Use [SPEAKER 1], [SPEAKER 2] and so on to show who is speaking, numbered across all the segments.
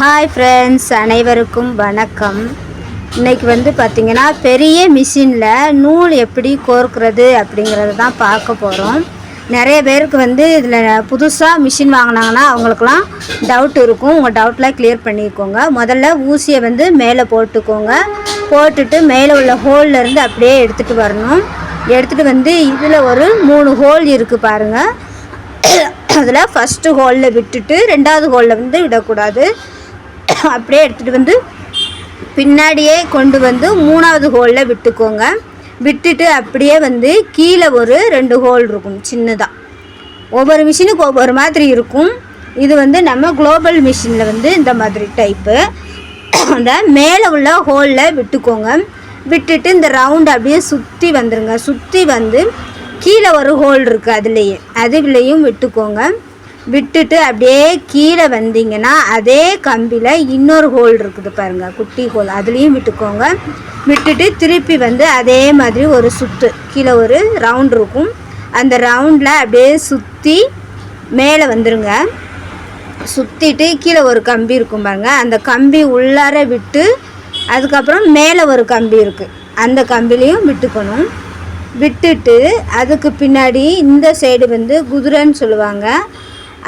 [SPEAKER 1] Hi friends, அனைவருக்கும் வணக்கம். இன்றைக்கி பார்த்திங்கன்னா பெரிய மிஷினில் நூல் எப்படி கோர்க்கிறது அப்படிங்கிறது தான் பார்க்க போகிறோம். நிறைய பேருக்கு இதில் புதுசாக மிஷின் வாங்கினாங்கன்னா அவங்களுக்குலாம் டவுட் இருக்கும். உங்கள் டவுட்லாம் கிளியர் பண்ணிக்கோங்க. முதல்ல ஊசியை மேலே போட்டுக்கோங்க. போட்டுட்டு மேலே உள்ள ஹோல்லேருந்து அப்படியே எடுத்துகிட்டு வரணும். எடுத்துகிட்டு இதில் ஒரு 3 ஹோல் இருக்குது பாருங்கள். அதில் ஃபஸ்ட்டு ஹோலில் விட்டுட்டு 2வது ஹோலில் விடக்கூடாது. அப்படியே எடுத்துகிட்டு பின்னாடியே கொண்டு 3வது ஹோலில் விட்டுக்கோங்க. விட்டுட்டு அப்படியே கீழே ஒரு 2 ஹோல் இருக்கும் சின்னதாக. ஒவ்வொரு மிஷினுக்கு ஒவ்வொரு மாதிரி இருக்கும். இது நம்ம குளோபல் மிஷினில் இந்த மாதிரி டைப்பு. அந்த மேலே உள்ள ஹோலில் விட்டுக்கோங்க. விட்டுட்டு இந்த ரவுண்டு அப்படியே சுற்றி வந்துடுங்க. சுற்றி கீழே ஒரு ஹோல் இருக்குது, அதுலேயும் விட்டுக்கோங்க. விட்டுட்டு அப்படியே கீழே வந்தீங்கன்னா அதே கம்பியில் இன்னொரு ஹோல் இருக்குது பாருங்கள், குட்டி ஹோல், அதுலேயும் விட்டுக்கோங்க. விட்டுட்டு திருப்பி அதே மாதிரி ஒரு சுற்று கீழே ஒரு ரவுண்ட் இருக்கும். அந்த ரவுண்டில் அப்படியே சுற்றி மேலே வந்துடுங்க. சுற்றிட்டு கீழே ஒரு கம்பி இருக்கும் பாருங்கள், அந்த கம்பி உள்ளார விட்டு அதுக்கப்புறம் மேலே ஒரு கம்பி இருக்குது, அந்த கம்பிலையும் விட்டுக்கணும். விட்டுட்டு அதுக்கு பின்னாடி இந்த சைடு குதிரைன்னு சொல்லுவாங்க,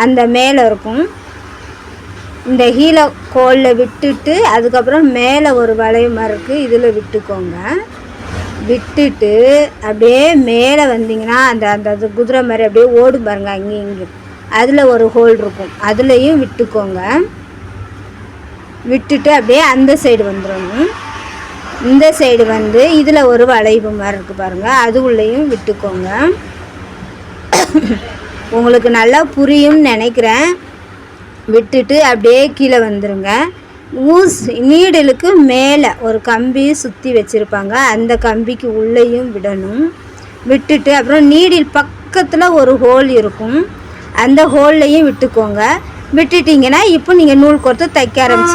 [SPEAKER 1] அந்த மேலே இருக்கும். இந்த ஹீலை கோலில் விட்டுட்டு அதுக்கப்புறம் மேலே ஒரு வளைவு மாதிரி இருக்குது, இதில் விட்டுக்கோங்க. விட்டுட்டு அப்படியே மேலே வந்தீங்கன்னா அந்த அந்த குதிரை மாதிரி அப்படியே ஓடும் பாருங்க, அங்கேயும் இங்கேயும், அதில் ஒரு ஹோல் இருக்கும், அதுலேயும் விட்டுக்கோங்க. விட்டுட்டு அப்படியே அந்த சைடு வந்துடணும். இந்த சைடு இதில் ஒரு வளைவு மாதிரி இருக்குது பாருங்கள், அது உள்ளேயும் விட்டுக்கோங்க. உங்களுக்கு நல்லா புரியும்னு நினைக்கிறேன். விட்டுட்டு அப்படியே கீழே வந்துடுங்க. நீடலுக்கு மேலே ஒரு கம்பி சுற்றி வச்சுருப்பாங்க, அந்த கம்பிக்கு உள்ளேயும் விடணும். விட்டுட்டு அப்புறம் நீடில் பக்கத்தில் ஒரு ஹோல் இருக்கும், அந்த ஹோல்லையும் விட்டுக்கோங்க. விட்டுட்டிங்கன்னா இப்போ நீங்கள் நூல் கோர்த்து தைக்க ஆரம்பிச்சு